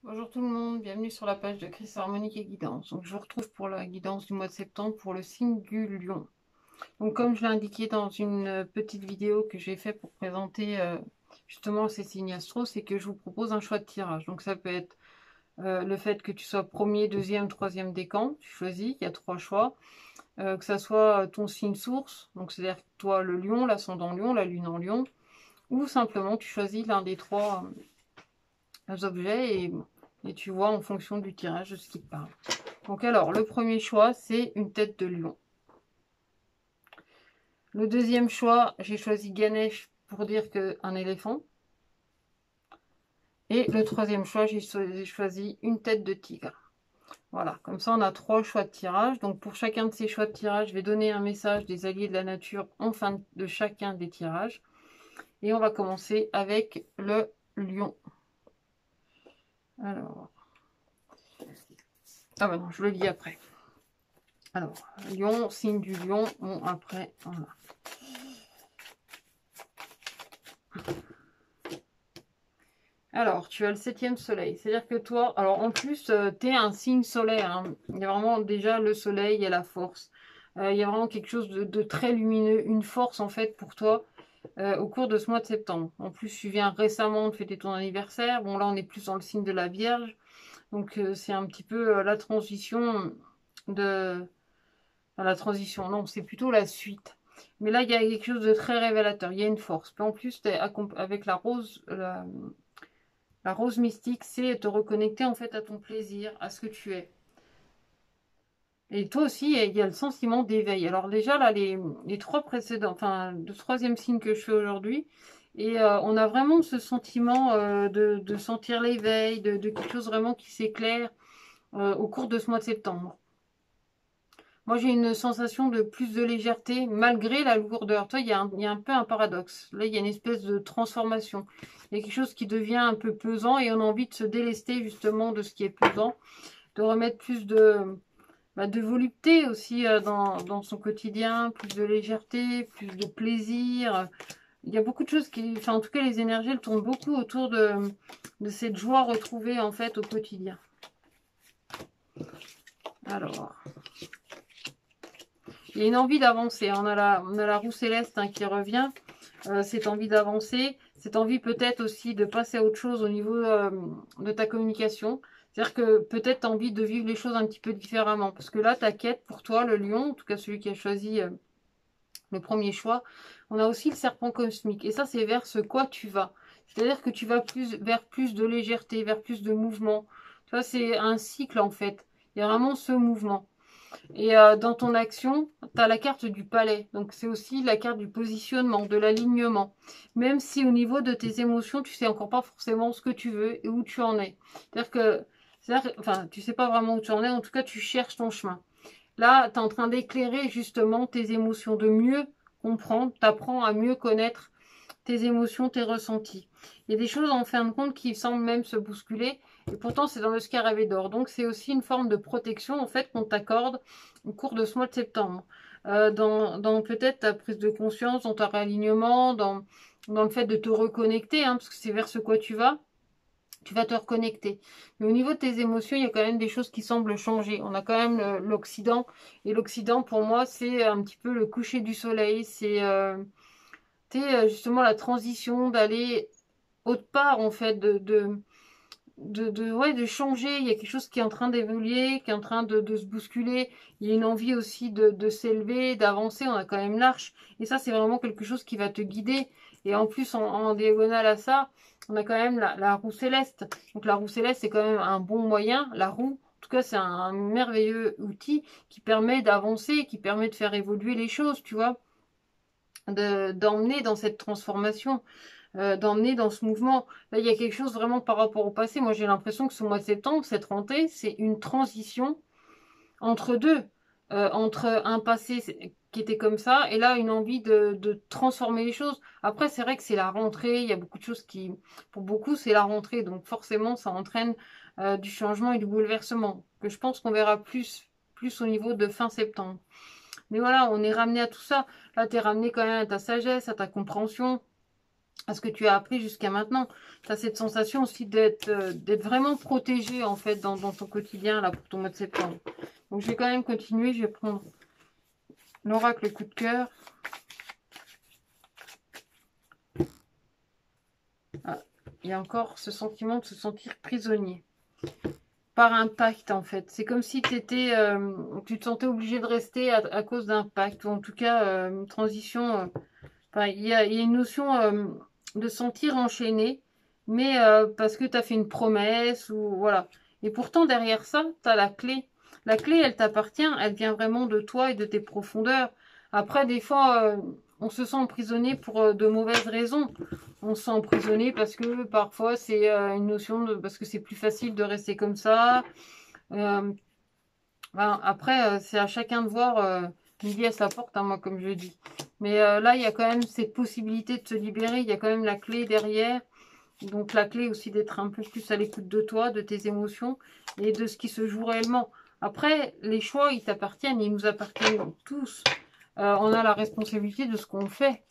Bonjour tout le monde, bienvenue sur la page de Chris Harmonique et Guidance. Donc je vous retrouve pour la guidance du mois de septembre pour le signe du lion. Donc comme je l'ai indiqué dans une petite vidéo que j'ai fait pour présenter justement ces signes astro, c'est que je vous propose un choix de tirage. Donc ça peut être le fait que tu sois premier, deuxième, troisième décan, tu choisis, il y a trois choix. Que ça soit ton signe source, donc c'est-à-dire toi le lion, l'ascendant lion, la lune en lion, ou simplement tu choisis l'un des trois objets et tu vois en fonction du tirage de ce qui te parle. Donc alors, le premier choix, c'est une tête de lion. Le deuxième choix, j'ai choisi Ganesh pour dire qu'un éléphant. Et le troisième choix, j'ai choisi une tête de tigre. Voilà, comme ça on a trois choix de tirage. Donc pour chacun de ces choix de tirage, je vais donner un message des alliés de la nature en fin de chacun des tirages. Et on va commencer avec le lion. Alors, ah bah non, je le lis après. Alors, lion, signe du lion, bon après, voilà. Alors, tu as le septième soleil. C'est-à-dire que toi, alors en plus, tu es un signe solaire. Hein. Il y a vraiment déjà le soleil et la force. Il y a vraiment quelque chose de très lumineux, une force en fait pour toi au cours de ce mois de septembre. En plus, tu viens récemment de fêter ton anniversaire. Bon, là, on est plus dans le signe de la Vierge. Donc, c'est un petit peu la transition de... Enfin, la transition, non, c'est plutôt la suite. Mais là, il y a quelque chose de très révélateur. Il y a une force. Puis en plus, es avec la rose, la rose mystique, c'est te reconnecter en fait à ton plaisir, à ce que tu es. Et toi aussi, il y a le sentiment d'éveil. Alors déjà, là, les trois précédents, enfin, le troisième signe que je fais aujourd'hui, et on a vraiment ce sentiment de sentir l'éveil, de quelque chose vraiment qui s'éclaire au cours de ce mois de septembre. Moi, j'ai une sensation de plus de légèreté malgré la lourdeur. Toi, il y a un peu un paradoxe. Là, il y a une espèce de transformation. Il y a quelque chose qui devient un peu pesant et on a envie de se délester justement de ce qui est pesant, de remettre plus de volupté aussi dans son quotidien, plus de légèreté, plus de plaisir. Il y a beaucoup de choses qui, enfin en tout cas les énergies, elles tournent beaucoup autour de cette joie retrouvée en fait au quotidien. Alors, il y a une envie d'avancer. On a la roue céleste qui revient. Cette envie d'avancer, cette envie peut-être aussi de passer à autre chose au niveau de ta communication. C'est-à-dire que peut-être tu as envie de vivre les choses un petit peu différemment. Parce que là, ta quête pour toi, le lion, en tout cas celui qui a choisi le premier choix, on a aussi le serpent cosmique. Et ça, c'est vers ce quoi tu vas. C'est-à-dire que tu vas vers plus de légèreté, vers plus de mouvement. Tu vois, c'est un cycle en fait. Il y a vraiment ce mouvement. Et dans ton action, tu as la carte du palais. Donc c'est aussi la carte du positionnement, de l'alignement. Même si au niveau de tes émotions, tu sais encore pas forcément ce que tu veux et où tu en es. C'est-à-dire que, enfin, tu sais pas vraiment où tu en es, en tout cas, tu cherches ton chemin. Là, tu es en train d'éclairer justement tes émotions, de mieux comprendre, tu apprends à mieux connaître tes émotions, tes ressentis. Il y a des choses en fin de compte qui semblent même se bousculer, et pourtant c'est dans le scarabée d'or. Donc c'est aussi une forme de protection en fait qu'on t'accorde au cours de ce mois de septembre. Dans peut-être ta prise de conscience, dans ton réalignement, dans le fait de te reconnecter, parce que c'est vers ce quoi tu vas te reconnecter. Mais au niveau de tes émotions, il y a quand même des choses qui semblent changer. On a quand même l'Occident. Et l'Occident, pour moi, c'est un petit peu le coucher du soleil. C'est justement la transition d'aller autre part, en fait, ouais, de changer. Il y a quelque chose qui est en train d'évoluer, qui est en train de se bousculer. Il y a une envie aussi de s'élever, d'avancer. On a quand même l'arche. Et ça, c'est vraiment quelque chose qui va te guider. Et en plus, en diagonale à ça, on a quand même la roue céleste. Donc la roue céleste, c'est quand même un bon moyen. La roue, en tout cas, c'est un merveilleux outil qui permet d'avancer, qui permet de faire évoluer les choses, tu vois, d'emmener dans cette transformation, d'emmener dans ce mouvement. Là, il y a quelque chose vraiment par rapport au passé. Moi, j'ai l'impression que ce mois de septembre, cette rentrée, c'est une transition entre deux, entre un passé qui était comme ça, et là, une envie de transformer les choses. Après, c'est vrai que c'est la rentrée, il y a beaucoup de choses qui, pour beaucoup, c'est la rentrée, donc forcément, ça entraîne du changement et du bouleversement, que je pense qu'on verra plus au niveau de fin septembre. Mais voilà, on est ramené à tout ça. Là, tu es ramené quand même à ta sagesse, à ta compréhension, à ce que tu as appris jusqu'à maintenant. Tu as cette sensation aussi d'être vraiment protégé, en fait, dans ton quotidien, là, pour ton mois de septembre. Donc, je vais quand même continuer. Je vais prendre l'oracle coup de cœur. Ah, il y a encore ce sentiment de se sentir prisonnier. Par un pacte, en fait. C'est comme si tu te sentais obligé de rester à cause d'un pacte. Ou en tout cas, une transition... Enfin, il y a une notion de sentir enchaîné, mais parce que tu as fait une promesse, ou voilà. Et pourtant, derrière ça, tu as la clé. La clé, elle t'appartient, elle vient vraiment de toi et de tes profondeurs. Après, des fois, on se sent emprisonné pour de mauvaises raisons. On se sent emprisonné parce que parfois, c'est une notion de... parce que c'est plus facile de rester comme ça. Euh, ben, après, c'est à chacun de voir midi à sa porte, hein, moi, comme je dis. Mais là, il y a quand même cette possibilité de se libérer. Il y a quand même la clé derrière. Donc, la clé aussi d'être un peu plus à l'écoute de toi, de tes émotions et de ce qui se joue réellement. Après, les choix, ils t'appartiennent. Ils nous appartiennent tous. On a la responsabilité de ce qu'on fait.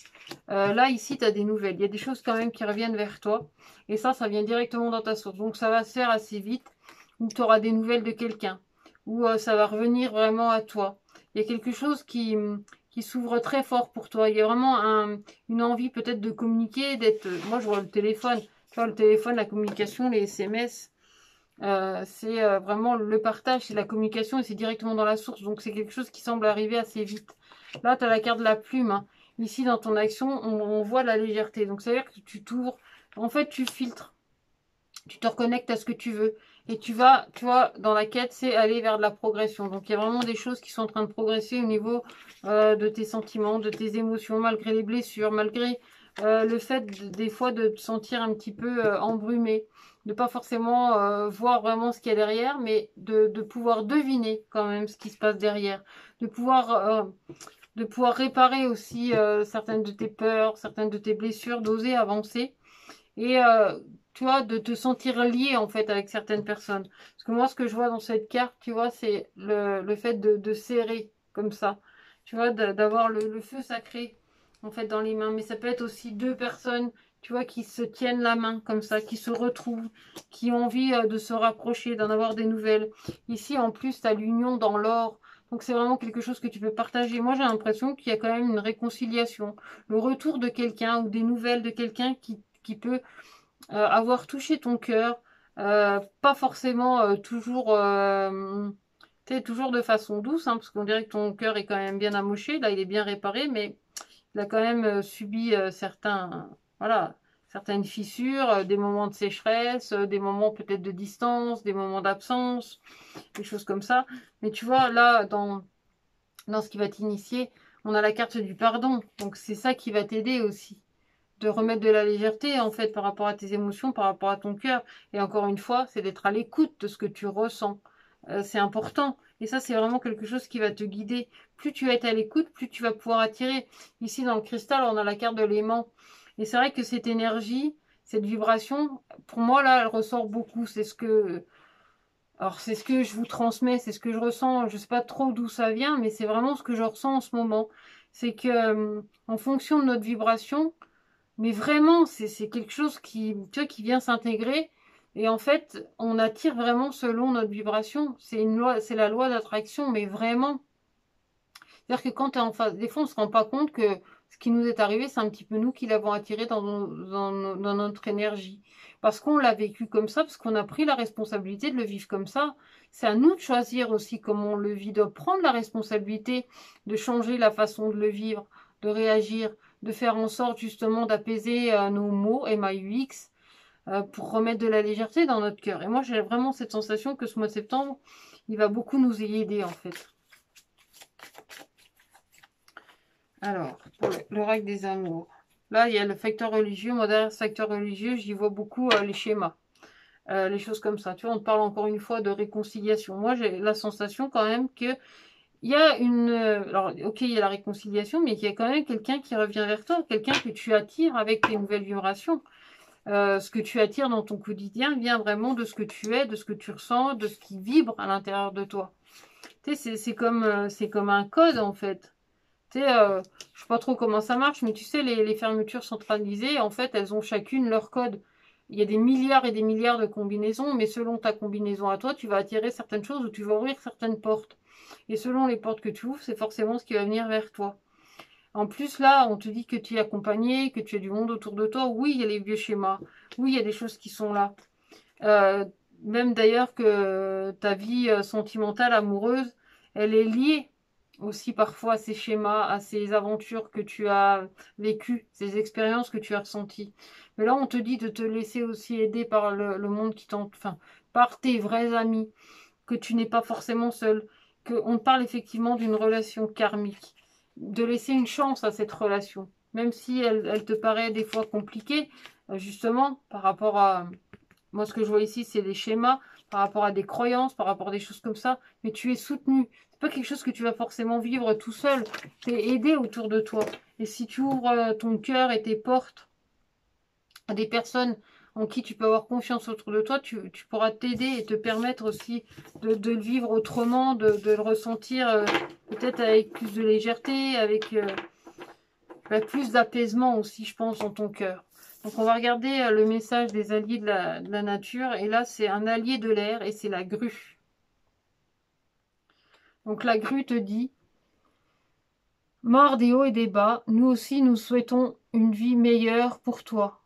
Là, ici, tu as des nouvelles. Il y a des choses quand même qui reviennent vers toi. Et ça vient directement dans ta source. Donc, ça va se faire assez vite. Ou tu auras des nouvelles de quelqu'un. Ou ça va revenir vraiment à toi. Il y a quelque chose qui s'ouvre très fort pour toi. Il y a vraiment une envie peut-être de communiquer, d'être... Moi, je vois le téléphone. Tu vois, le téléphone, la communication, les SMS, c'est vraiment le partage, c'est la communication et c'est directement dans la source. Donc, c'est quelque chose qui semble arriver assez vite. Là, tu as la carte de la plume. Hein. Ici, dans ton action, on voit la légèreté. Donc, ça veut dire que tu t'ouvres. En fait, tu filtres. Tu te reconnectes à ce que tu veux. Et tu vas, tu vois, dans la quête, c'est aller vers de la progression. Donc, il y a vraiment des choses qui sont en train de progresser au niveau de tes sentiments, de tes émotions, malgré les blessures, malgré le fait, des fois, de te sentir un petit peu embrumé. De pas forcément voir vraiment ce qu'il y a derrière, mais de pouvoir deviner quand même ce qui se passe derrière. De pouvoir réparer aussi certaines de tes peurs, certaines de tes blessures, d'oser avancer. Et tu vois, de te sentir lié en fait avec certaines personnes. Parce que moi, ce que je vois dans cette carte, tu vois, c'est le fait de serrer comme ça. Tu vois, d'avoir le feu sacré en fait dans les mains. Mais ça peut être aussi deux personnes, tu vois, qui se tiennent la main comme ça, qui se retrouvent, qui ont envie de se rapprocher, d'en avoir des nouvelles. Ici, en plus, tu as l'union dans l'or. Donc c'est vraiment quelque chose que tu peux partager. Moi, j'ai l'impression qu'il y a quand même une réconciliation. Le retour de quelqu'un ou des nouvelles de quelqu'un qui peut avoir touché ton cœur, pas forcément toujours, toujours de façon douce, hein, parce qu'on dirait que ton cœur est quand même bien amoché, là il est bien réparé, mais il a quand même subi voilà, certaines fissures, des moments de sécheresse, des moments peut-être de distance, des moments d'absence, des choses comme ça. Mais tu vois, là, dans ce qui va t'initier, on a la carte du pardon, donc c'est ça qui va t'aider aussi de remettre de la légèreté en fait par rapport à tes émotions, par rapport à ton cœur. Et encore une fois, c'est d'être à l'écoute de ce que tu ressens. C'est important. Et ça, c'est vraiment quelque chose qui va te guider. Plus tu vas être à l'écoute, plus tu vas pouvoir attirer. Ici, dans le cristal, on a la carte de l'aimant. Et c'est vrai que cette énergie, cette vibration, pour moi, là, elle ressort beaucoup. Alors, c'est ce que je vous transmets, c'est ce que je ressens. Je sais pas trop d'où ça vient, mais c'est vraiment ce que je ressens en ce moment. C'est que, en fonction de notre vibration, mais vraiment, c'est quelque chose tu vois, qui vient s'intégrer. Et en fait, on attire vraiment selon notre vibration. C'est une loi, c'est la loi d'attraction, mais vraiment. C'est-à-dire que quand tu es en face, des fois, on ne se rend pas compte que ce qui nous est arrivé, c'est un petit peu nous qui l'avons attiré dans notre énergie. Parce qu'on l'a vécu comme ça, parce qu'on a pris la responsabilité de le vivre comme ça. C'est à nous de choisir aussi comment on le vit, de prendre la responsabilité de changer la façon de le vivre, de réagir, de faire en sorte justement d'apaiser nos mots, MAUX, pour remettre de la légèreté dans notre cœur. Et moi, j'ai vraiment cette sensation que ce mois de septembre, il va beaucoup nous y aider en fait. Alors, pour l'oracle des amours. Là, il y a le facteur religieux. Moi, derrière ce facteur religieux, j'y vois beaucoup les schémas. Les choses comme ça. Tu vois, on te parle encore une fois de réconciliation. Moi, j'ai la sensation quand même que il y a alors, ok, il y a la réconciliation, mais qu'il y a quand même quelqu'un qui revient vers toi, quelqu'un que tu attires avec tes nouvelles vibrations. Ce que tu attires dans ton quotidien vient vraiment de ce que tu es, de ce que tu ressens, de ce qui vibre à l'intérieur de toi. Tu sais, c'est comme un code, en fait. Tu sais, je sais pas trop comment ça marche, mais tu sais, les fermetures centralisées, en fait, elles ont chacune leur code. Il y a des milliards et des milliards de combinaisons, mais selon ta combinaison à toi, tu vas attirer certaines choses ou tu vas ouvrir certaines portes. Et selon les portes que tu ouvres, c'est forcément ce qui va venir vers toi. En plus, là, on te dit que tu es accompagné, que tu as du monde autour de toi. Oui, il y a les vieux schémas. Oui, il y a des choses qui sont là. Euh, Même d'ailleurs que ta vie sentimentale, amoureuse, elle est liée aussi parfois à ces schémas, à ces aventures que tu as vécues, ces expériences que tu as ressenties. Mais là, on te dit de te laisser aussi aider par le monde qui t'entoure, enfin, par tes vrais amis, que tu n'es pas forcément seul, qu'on parle effectivement d'une relation karmique, de laisser une chance à cette relation, même si elle te paraît des fois compliquée, justement, par rapport à moi, ce que je vois ici, c'est des schémas par rapport à des croyances, par rapport à des choses comme ça. Mais tu es soutenu. C'est pas quelque chose que tu vas forcément vivre tout seul. Tu es aidé autour de toi. Et si tu ouvres ton cœur et tes portes à des personnes en qui tu peux avoir confiance autour de toi, tu pourras t'aider et te permettre aussi de le vivre autrement, de le ressentir peut-être avec plus de légèreté, avec plus d'apaisement aussi, je pense, dans ton cœur. Donc on va regarder le message des alliés de la nature. Et là, c'est un allié de l'air et c'est la grue. Donc la grue te dit, mort des hauts et des bas, nous aussi nous souhaitons une vie meilleure pour toi.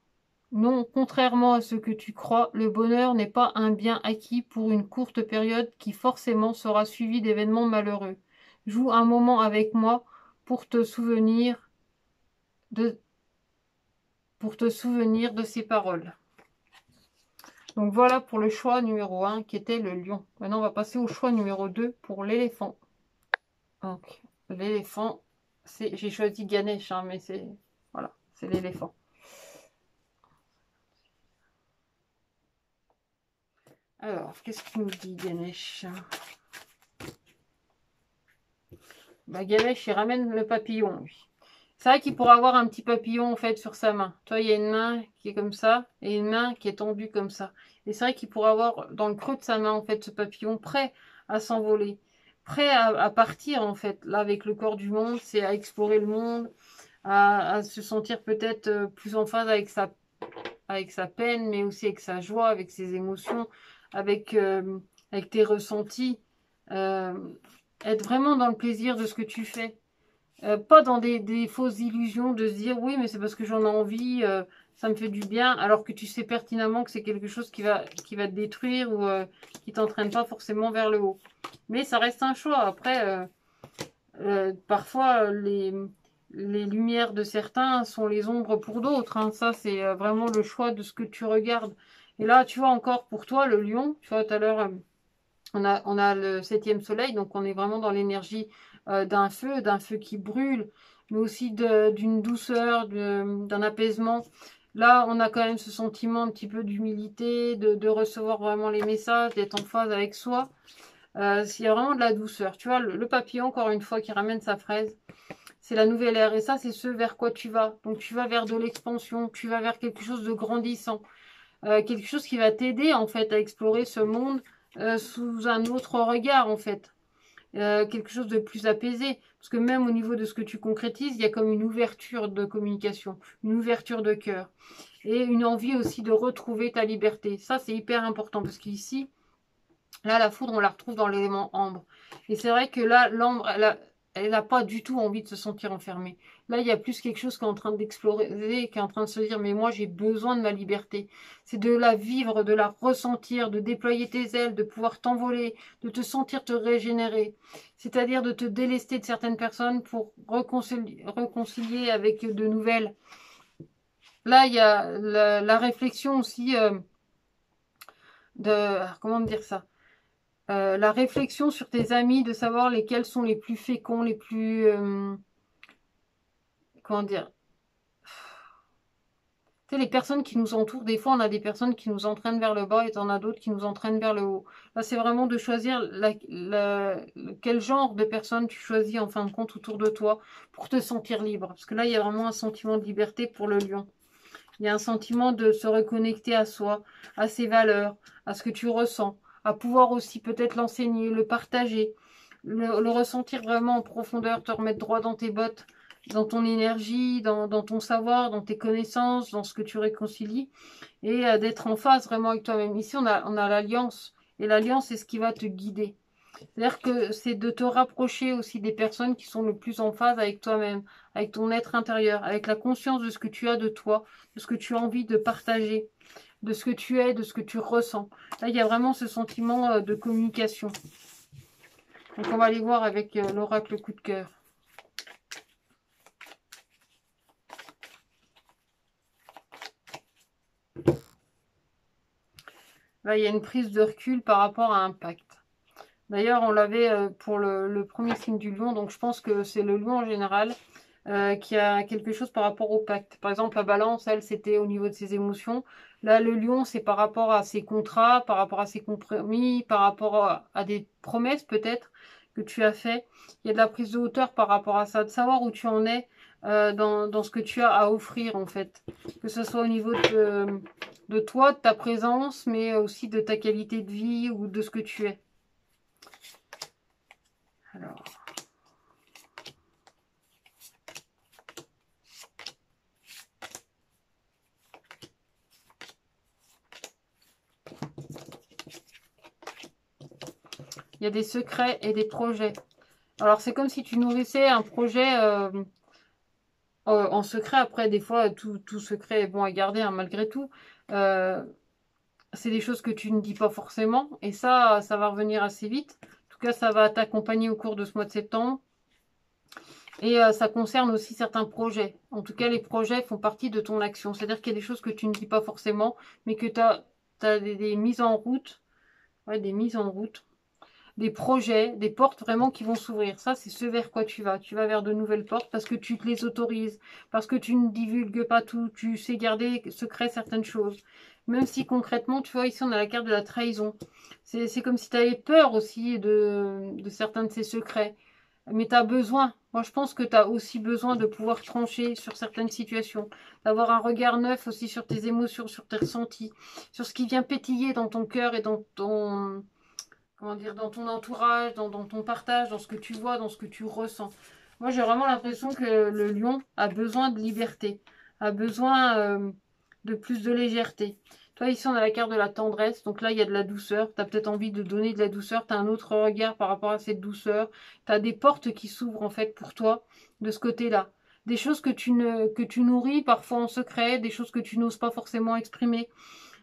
Non, contrairement à ce que tu crois, le bonheur n'est pas un bien acquis pour une courte période qui forcément sera suivie d'événements malheureux. Joue un moment avec moi pour te souvenir de, pour te souvenir de ces paroles. Donc voilà pour le choix numéro 1 qui était le lion. Maintenant on va passer au choix numéro 2 pour l'éléphant. Donc l'éléphant, j'ai choisi Ganesh, hein, mais c'est voilà, c'est l'éléphant. Alors, qu'est-ce qu'il nous dit Ganesh? Bah, Ganesh, il ramène le papillon, lui. C'est vrai qu'il pourrait avoir un petit papillon en fait sur sa main. Toi, il y a une main qui est comme ça et une main qui est tendue comme ça. Et c'est vrai qu'il pourrait avoir dans le creux de sa main en fait ce papillon prêt à s'envoler, prêt à partir en fait. Là, avec le corps du monde, c'est à explorer le monde, à se sentir peut-être plus en phase avec sa peine, mais aussi avec sa joie, avec ses émotions, avec, avec tes ressentis. Euh, Être vraiment dans le plaisir de ce que tu fais. Pas dans des fausses illusions de se dire oui, mais c'est parce que j'en ai envie, ça me fait du bien, alors que tu sais pertinemment que c'est quelque chose qui va te détruire ou qui t'entraîne pas forcément vers le haut. Mais ça reste un choix. Après, parfois, les lumières de certains sont les ombres pour d'autres. Hein. Ça, c'est vraiment le choix de ce que tu regardes. Et là, tu vois, encore pour toi, le lion, tu vois, tout à l'heure, on a le 7e soleil, donc on est vraiment dans l'énergie d'un feu qui brûle, mais aussi d'une douceur, d'un apaisement. Là, on a quand même ce sentiment un petit peu d'humilité, de recevoir vraiment les messages, d'être en phase avec soi. Il y a vraiment de la douceur. Tu vois, le papillon, encore une fois, qui ramène sa fraise, c'est la nouvelle ère. Et ça, c'est ce vers quoi tu vas. Donc, tu vas vers de l'expansion, tu vas vers quelque chose de grandissant. Quelque chose qui va t'aider, en fait, à explorer ce monde sous un autre regard, en fait. Quelque chose de plus apaisé. Parce que même au niveau de ce que tu concrétises, il y a comme une ouverture de communication, une ouverture de cœur. Et une envie aussi de retrouver ta liberté. Ça, c'est hyper important. Parce qu'ici, là, la foudre, on la retrouve dans l'élément ambre. Et c'est vrai que là, l'ambre, elle a pas du tout envie de se sentir enfermée. Là, il y a plus quelque chose qui est en train d'explorer, qui est en train de se dire, mais moi, j'ai besoin de ma liberté. C'est de la vivre, de la ressentir, de déployer tes ailes, de pouvoir t'envoler, de te sentir te régénérer. C'est-à-dire de te délester de certaines personnes pour réconcilier avec de nouvelles. Là, il y a la réflexion aussi comment dire ça? La réflexion sur tes amis, de savoir lesquels sont les plus féconds, les plus... comment dire? Tu sais, les personnes qui nous entourent, des fois, on a des personnes qui nous entraînent vers le bas et t'en as d'autres qui nous entraînent vers le haut. Là, c'est vraiment de choisir quel genre de personne tu choisis, en fin de compte, autour de toi pour te sentir libre. Parce que là, il y a vraiment un sentiment de liberté pour le lion. Il y a un sentiment de se reconnecter à soi, à ses valeurs, à ce que tu ressens, à pouvoir aussi peut-être l'enseigner, le partager. le ressentir vraiment en profondeur, te remettre droit dans tes bottes, dans ton énergie, dans ton savoir, dans tes connaissances, dans ce que tu réconcilies, et d'être en phase vraiment avec toi-même. Ici, on a l'alliance, et l'alliance, c'est ce qui va te guider. C'est-à-dire que c'est de te rapprocher aussi des personnes qui sont le plus en phase avec toi-même, avec ton être intérieur, avec la conscience de ce que tu as de toi, de ce que tu as envie de partager, de ce que tu es, de ce que tu ressens. Là, il y a vraiment ce sentiment de communication. Donc, on va aller voir avec l'oracle coup de cœur. Là, il y a une prise de recul par rapport à un pacte. D'ailleurs, on l'avait pour le premier signe du lion, donc je pense que c'est le lion en général qui a quelque chose par rapport au pacte. Par exemple, la balance, elle, c'était au niveau de ses émotions. Là, le lion, c'est par rapport à ses contrats, par rapport à ses compromis, par rapport à des promesses peut-être que tu as fait. Il y a de la prise de hauteur par rapport à ça, de savoir où tu en es dans ce que tu as à offrir en fait. Que ce soit au niveau de toi, de ta présence, mais aussi de ta qualité de vie ou de ce que tu es. Alors... il y a des secrets et des projets. Alors, c'est comme si tu nourrissais un projet en secret. Après, des fois, tout secret est bon à garder, hein, malgré tout. C'est des choses que tu ne dis pas forcément. Et ça va revenir assez vite. En tout cas, ça va t'accompagner au cours de ce mois de septembre. Et ça concerne aussi certains projets. En tout cas, les projets font partie de ton action. C'est-à-dire qu'il y a des choses que tu ne dis pas forcément, mais que tu as des mises en route. Ouais, des mises en route. Des projets, des portes vraiment qui vont s'ouvrir. Ça, c'est ce vers quoi tu vas. Tu vas vers de nouvelles portes parce que tu te les autorises, parce que tu ne divulgues pas tout, tu sais garder secret certaines choses. Même si concrètement, tu vois, ici, on a la carte de la trahison. C'est comme si tu avais peur aussi de certains de ces secrets. Mais tu as besoin. Moi, je pense que tu as aussi besoin de pouvoir trancher sur certaines situations, d'avoir un regard neuf aussi sur tes émotions, sur tes ressentis, sur ce qui vient pétiller dans ton cœur et dans ton... comment dire, dans ton entourage, dans ton partage, dans ce que tu vois, dans ce que tu ressens. Moi, j'ai vraiment l'impression que le lion a besoin de liberté, a besoin de plus de légèreté. Toi, ici, on a la carte de la tendresse. Donc là, il y a de la douceur. Tu as peut-être envie de donner de la douceur. Tu as un autre regard par rapport à cette douceur. Tu as des portes qui s'ouvrent, en fait, pour toi, de ce côté-là. Des choses que tu nourris parfois en secret, des choses que tu n'oses pas forcément exprimer.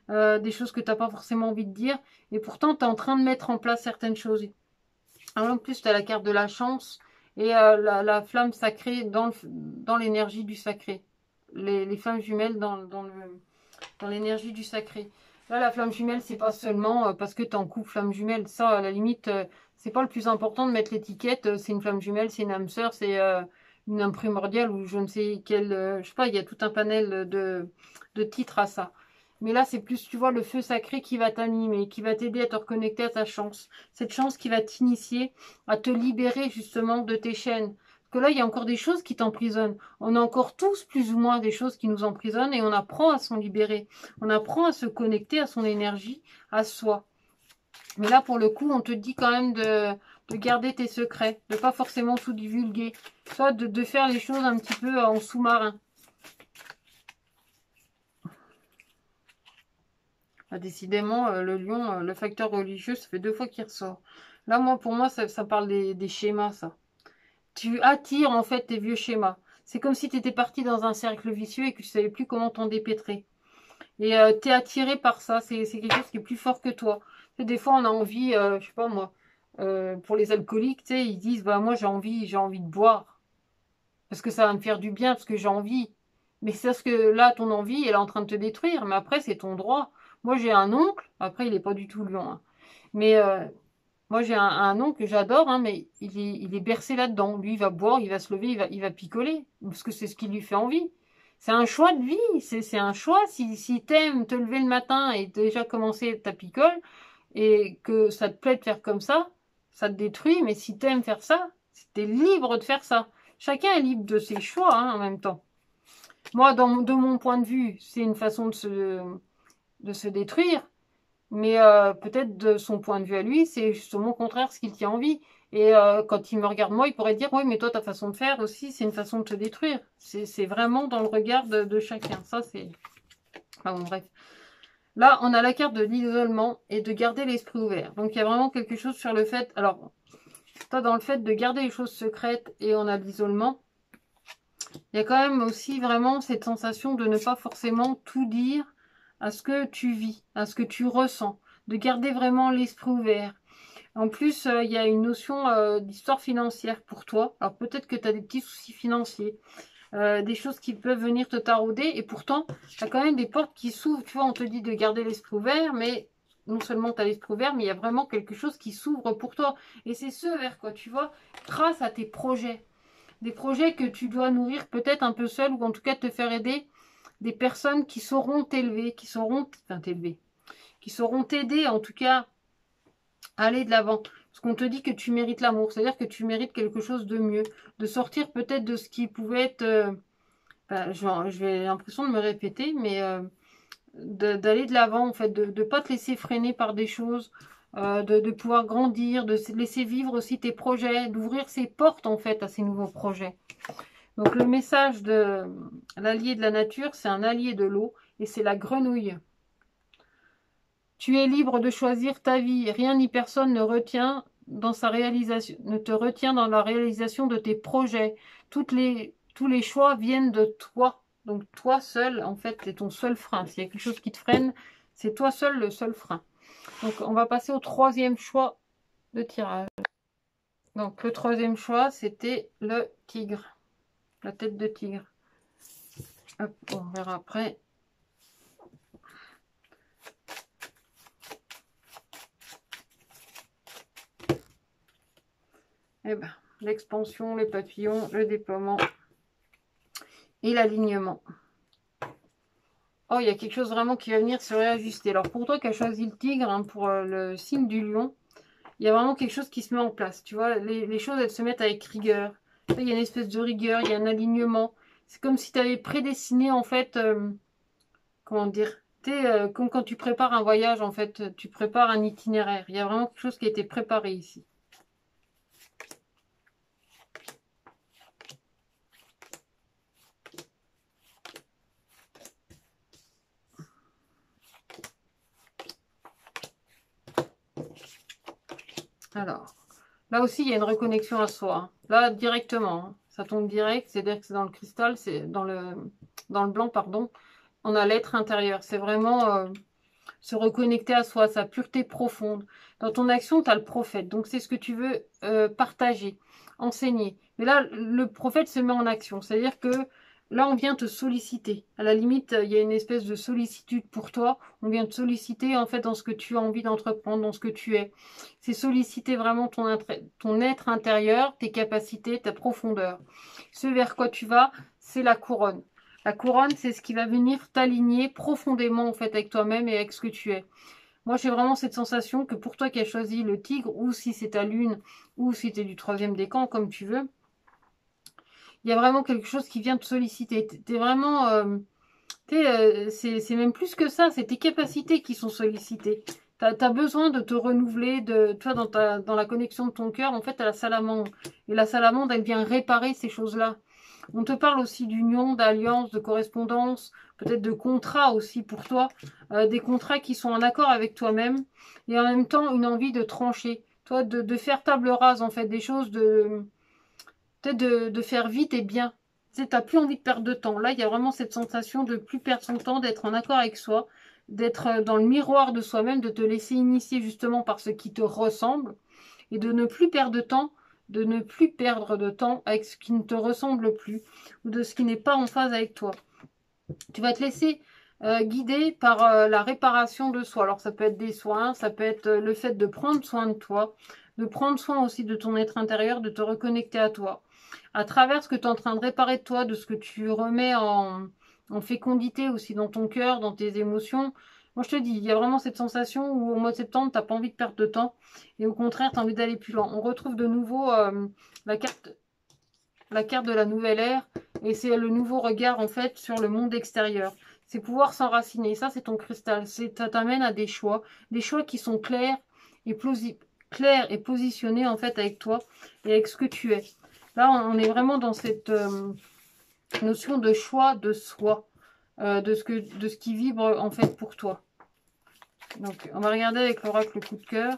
Des choses que tu n'as pas forcément envie de dire. Et pourtant, tu es en train de mettre en place certaines choses. Alors, en plus, tu as la carte de la chance et la flamme sacrée dans l'énergie du sacré. Les flammes jumelles dans l'énergie du sacré. Là, la flamme jumelle, c'est pas seulement parce que tu es en couple flamme jumelle. Ça, à la limite, c'est pas le plus important de mettre l'étiquette. C'est une flamme jumelle, c'est une âme sœur, c'est une âme primordiale ou je ne sais quel... je sais pas, il y a tout un panel de titres à ça. Mais là, c'est plus, tu vois, le feu sacré qui va t'animer, qui va t'aider à te reconnecter à ta chance. Cette chance qui va t'initier à te libérer justement de tes chaînes. Parce que là, il y a encore des choses qui t'emprisonnent. On a encore tous plus ou moins des choses qui nous emprisonnent et on apprend à s'en libérer. On apprend à se connecter à son énergie, à soi. Mais là, pour le coup, on te dit quand même de garder tes secrets, de pas forcément tout divulguer. Soit de faire les choses un petit peu en sous-marin. Ah, décidément, le lion, le facteur religieux, ça fait 2 fois qu'il ressort. Là, moi, pour moi, ça parle des schémas, ça. Tu attires, en fait, tes vieux schémas. C'est comme si tu étais parti dans un cercle vicieux et que tu savais plus comment t'en dépêtrer. Et tu es attiré par ça. C'est quelque chose qui est plus fort que toi. Tu sais, des fois, on a envie, je sais pas moi, pour les alcooliques, tu sais, ils disent, bah moi, j'ai envie de boire. Parce que ça va me faire du bien, parce que j'ai envie. Mais c'est parce que là, ton envie, elle est en train de te détruire. Mais après, c'est ton droit. Moi, j'ai un oncle. Après, il n'est pas du tout lion. Hein. Mais moi, j'ai un oncle que j'adore. Hein, mais il est bercé là-dedans. Lui, il va boire, il va se lever, il va picoler. Parce que c'est ce qui lui fait envie. C'est un choix de vie. C'est un choix. Si t'aimes te lever le matin et déjà commencer ta picole, et que ça te plaît de faire comme ça te détruit. Mais si t'aimes faire ça, t'es libre de faire ça. Chacun est libre de ses choix hein, en même temps. Moi, de mon point de vue, c'est une façon de se détruire. Mais peut-être de son point de vue à lui, c'est justement au contraire ce qu'il tient envie. Et quand il me regarde moi, il pourrait dire, oui, mais toi, ta façon de faire aussi, c'est une façon de te détruire. C'est vraiment dans le regard de chacun. Ça, c'est... Enfin bon, bref. Là, on a la carte de l'isolement et de garder l'esprit ouvert. Donc, il y a vraiment quelque chose sur le fait... Alors, toi, dans le fait de garder les choses secrètes et on a de l'isolement, il y a quand même aussi vraiment cette sensation de ne pas forcément tout dire à ce que tu vis, à ce que tu ressens. De garder vraiment l'esprit ouvert. En plus, il y a une notion d'histoire financière pour toi. Alors peut-être que tu as des petits soucis financiers, des choses qui peuvent venir te tarauder, et pourtant, tu as quand même des portes qui s'ouvrent. Tu vois, on te dit de garder l'esprit ouvert, mais non seulement tu as l'esprit ouvert, mais il y a vraiment quelque chose qui s'ouvre pour toi. Et c'est ce vers quoi, tu vois, grâce à tes projets. Des projets que tu dois nourrir peut-être un peu seul, ou en tout cas te faire aider des personnes qui sauront t'élever, qui sauront t'aider en tout cas aller de l'avant. Parce qu'on te dit que tu mérites l'amour. C'est-à-dire que tu mérites quelque chose de mieux. De sortir peut-être de ce qui pouvait être... j'ai l'impression de me répéter, mais d'aller de l'avant, en fait. De ne pas te laisser freiner par des choses. De pouvoir grandir. De laisser vivre aussi tes projets. D'ouvrir ses portes, en fait, à ces nouveaux projets. Donc le message de l'allié de la nature, c'est un allié de l'eau. Et c'est la grenouille. Tu es libre de choisir ta vie. Rien ni personne ne retient dans sa réalisation, ne te retient dans la réalisation de tes projets. Tous les choix viennent de toi. Donc toi seul, en fait, c'est ton seul frein. S'il y a quelque chose qui te freine, c'est toi seul le seul frein. Donc on va passer au troisième choix de tirage. Donc le troisième choix, c'était le tigre. La tête de tigre. Hop, on verra après. Eh ben, l'expansion, les papillons, le déploiement et l'alignement. Oh, il y a quelque chose vraiment qui va venir se réajuster. Alors, pour toi qui as choisi le tigre, hein, pour le signe du lion, il y a vraiment quelque chose qui se met en place. Tu vois, les choses, elles se mettent avec rigueur. Là, il y a une espèce de rigueur, il y a un alignement. C'est comme si tu avais prédestiné, en fait, comment dire, comme quand tu prépares un voyage, en fait, tu prépares un itinéraire. Il y a vraiment quelque chose qui a été préparé ici. Alors, là aussi, il y a une reconnexion à soi. Hein. Là, directement, hein. Ça tombe direct, c'est-à-dire que c'est dans le cristal, c'est dans le blanc, pardon. On a l'être intérieur. C'est vraiment se reconnecter à soi, sa pureté profonde. Dans ton action, tu as le prophète. Donc, c'est ce que tu veux partager, enseigner. Mais là, le prophète se met en action. C'est-à-dire que là, on vient te solliciter. À la limite, il y a une espèce de sollicitude pour toi. On vient te solliciter, en fait, dans ce que tu as envie d'entreprendre, dans ce que tu es. C'est solliciter vraiment ton être intérieur, tes capacités, ta profondeur. Ce vers quoi tu vas, c'est la couronne. La couronne, c'est ce qui va venir t'aligner profondément en fait avec toi-même et avec ce que tu es. Moi, j'ai vraiment cette sensation que pour toi qui as choisi le tigre, ou si c'est ta lune, ou si tu es du troisième décan, comme tu veux, il y a vraiment quelque chose qui vient te solliciter. T'es vraiment... c'est même plus que ça, c'est tes capacités qui sont sollicitées. Tu as besoin de te renouveler, toi, dans la connexion de ton cœur, en fait, à la salamandre. Et la salamandre, elle vient réparer ces choses-là. On te parle aussi d'union, d'alliance, de correspondance, peut-être de contrats aussi pour toi. Des contrats qui sont en accord avec toi-même. Et en même temps, une envie de trancher. Toi, de faire table rase, en fait, des choses, peut-être de faire vite et bien. Tu n'as plus envie de perdre de temps. Là, il y a vraiment cette sensation de plus perdre son temps, d'être en accord avec soi, d'être dans le miroir de soi-même, de te laisser initier justement par ce qui te ressemble et de ne plus perdre de temps, de ne plus perdre de temps avec ce qui ne te ressemble plus ou de ce qui n'est pas en phase avec toi. Tu vas te laisser guider par la réparation de soi. Alors ça peut être des soins, ça peut être le fait de prendre soin de toi, de prendre soin aussi de ton être intérieur, de te reconnecter à toi. À travers ce que tu es en train de réparer de toi, de ce que tu remets en fécondité aussi dans ton cœur, dans tes émotions. Moi, je te dis, il y a vraiment cette sensation où au mois de septembre, tu n'as pas envie de perdre de temps. Et au contraire, tu as envie d'aller plus loin. On retrouve de nouveau la carte de la nouvelle ère. Et c'est le nouveau regard, en fait, sur le monde extérieur. C'est pouvoir s'enraciner. Ça, c'est ton cristal. Ça t'amène à des choix qui sont clairs et plausibles. clair et positionné en fait avec toi et avec ce que tu es. Là, on est vraiment dans cette notion de choix de soi, de ce qui vibre en fait pour toi. Donc, on va regarder avec l'oracle coup de cœur.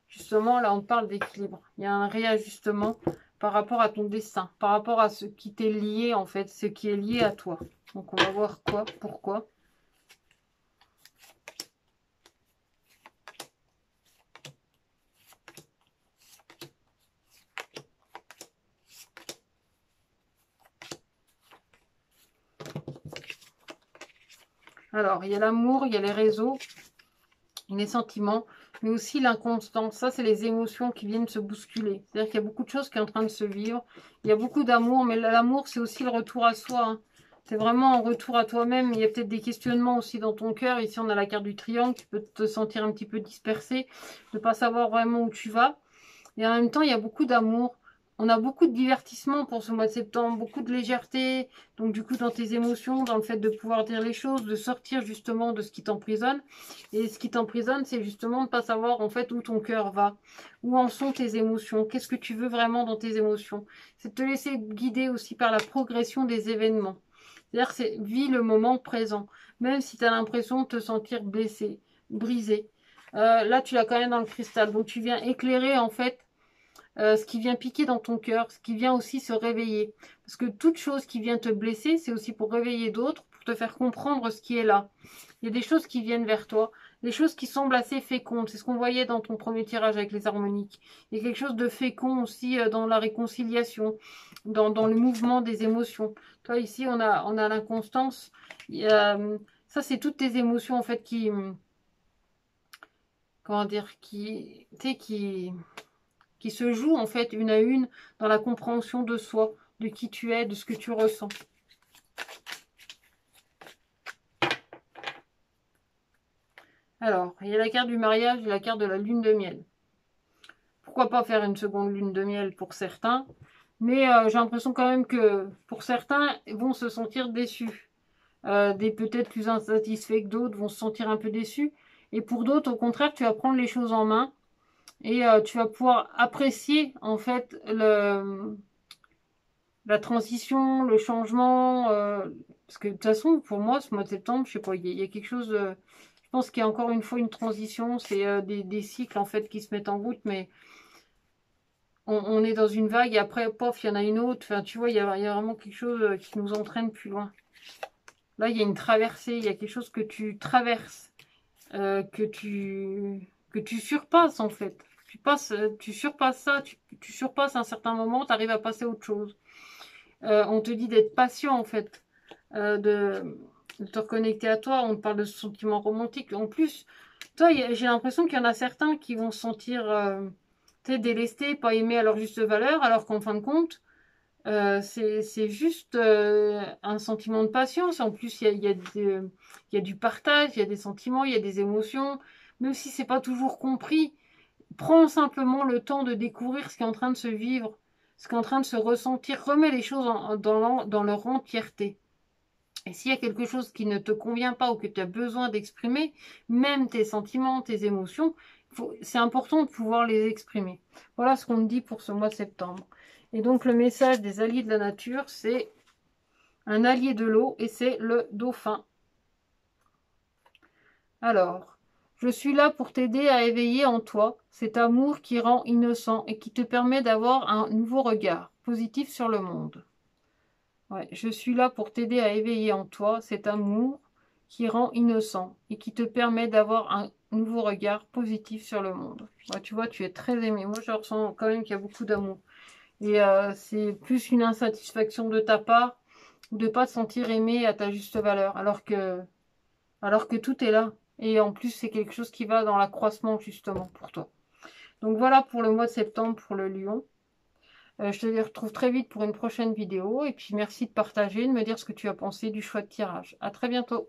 Justement, là, on parle d'équilibre. Il y a un réajustement par rapport à ton destin, par rapport à ce qui t'est lié, en fait, ce qui est lié à toi. Donc, on va voir quoi, pourquoi. Alors, il y a l'amour, il y a les réseaux, les sentiments, mais aussi l'inconstance. Ça, c'est les émotions qui viennent se bousculer. C'est-à-dire qu'il y a beaucoup de choses qui sont en train de se vivre. Il y a beaucoup d'amour, mais l'amour, c'est aussi le retour à soi. Hein. C'est vraiment un retour à toi-même. Il y a peut-être des questionnements aussi dans ton cœur. Ici, on a la carte du triangle. Tu peux te sentir un petit peu dispersé, de ne pas savoir vraiment où tu vas. Et en même temps, il y a beaucoup d'amour. On a beaucoup de divertissement pour ce mois de septembre, beaucoup de légèreté. Donc du coup, dans tes émotions, dans le fait de pouvoir dire les choses, de sortir justement de ce qui t'emprisonne. Et ce qui t'emprisonne, c'est justement de ne pas savoir en fait où ton cœur va. Où en sont tes émotions. Qu'est-ce que tu veux vraiment dans tes émotions. C'est de te laisser guider aussi par la progression des événements. C'est-à-dire, c'est vis le moment présent. Même si tu as l'impression de te sentir blessé, brisé. Là, tu l'as quand même dans le cristal. Donc tu viens éclairer en fait ce qui vient piquer dans ton cœur, ce qui vient aussi se réveiller. Parce que toute chose qui vient te blesser, c'est aussi pour réveiller d'autres, pour te faire comprendre ce qui est là. Il y a des choses qui viennent vers toi, des choses qui semblent assez fécondes. C'est ce qu'on voyait dans ton premier tirage avec les harmoniques. Il y a quelque chose de fécond aussi dans la réconciliation, dans le mouvement des émotions. Toi, ici, on a l'inconstance. Ça, c'est toutes tes émotions, en fait, qui... Comment dire, qui se joue en fait une à une dans la compréhension de soi, de qui tu es, de ce que tu ressens. Alors, il y a la carte du mariage et la carte de la lune de miel. Pourquoi pas faire une seconde lune de miel pour certains, mais j'ai l'impression quand même que pour certains vont se sentir déçus. Des peut-être plus insatisfaits que d'autres vont se sentir un peu déçus. Et pour d'autres, au contraire, tu vas prendre les choses en main et tu vas pouvoir apprécier en fait la transition, le changement, parce que de toute façon, pour moi, ce mois de septembre, je sais pas, il y a quelque chose de... Je pense qu'il y a encore une fois une transition, c'est des cycles en fait qui se mettent en route, mais on est dans une vague et après, pof, il y en a une autre. Enfin, tu vois, il y a vraiment quelque chose qui nous entraîne plus loin. Là, il y a une traversée, il y a quelque chose que tu traverses, que tu surpasses en fait. Tu surpasses ça, tu surpasses un certain moment, tu arrives à passer à autre chose. On te dit d'être patient en fait, de te reconnecter à toi. On te parle de sentiments romantiques. En plus, toi, j'ai l'impression qu'il y en a certains qui vont se sentir délestés, pas aimés à leur juste valeur, alors qu'en fin de compte, c'est juste un sentiment de patience. En plus, il y a du partage, il y a des sentiments, il y a des émotions. Même si c'est pas toujours compris, prends simplement le temps de découvrir ce qui est en train de se vivre, ce qui est en train de se ressentir. Remets les choses dans leur entièreté. Et s'il y a quelque chose qui ne te convient pas ou que tu as besoin d'exprimer, même tes sentiments, tes émotions, c'est important de pouvoir les exprimer. Voilà ce qu'on me dit pour ce mois de septembre. Et donc le message des alliés de la nature, c'est un allié de l'eau et c'est le dauphin. Alors, je suis là pour t'aider à éveiller en toi cet amour qui rend innocent et qui te permet d'avoir un nouveau regard positif sur le monde. Ouais, je suis là pour t'aider à éveiller en toi cet amour qui rend innocent et qui te permet d'avoir un nouveau regard positif sur le monde. Ouais, tu vois, tu es très aimé. Moi, je ressens quand même qu'il y a beaucoup d'amour. Et c'est plus une insatisfaction de ta part de ne pas te sentir aimé à ta juste valeur, alors que tout est là. Et en plus, c'est quelque chose qui va dans l'accroissement, justement, pour toi. Donc voilà pour le mois de septembre pour le lion. Je te retrouve très vite pour une prochaine vidéo. Et puis merci de partager, de me dire ce que tu as pensé du choix de tirage. À très bientôt.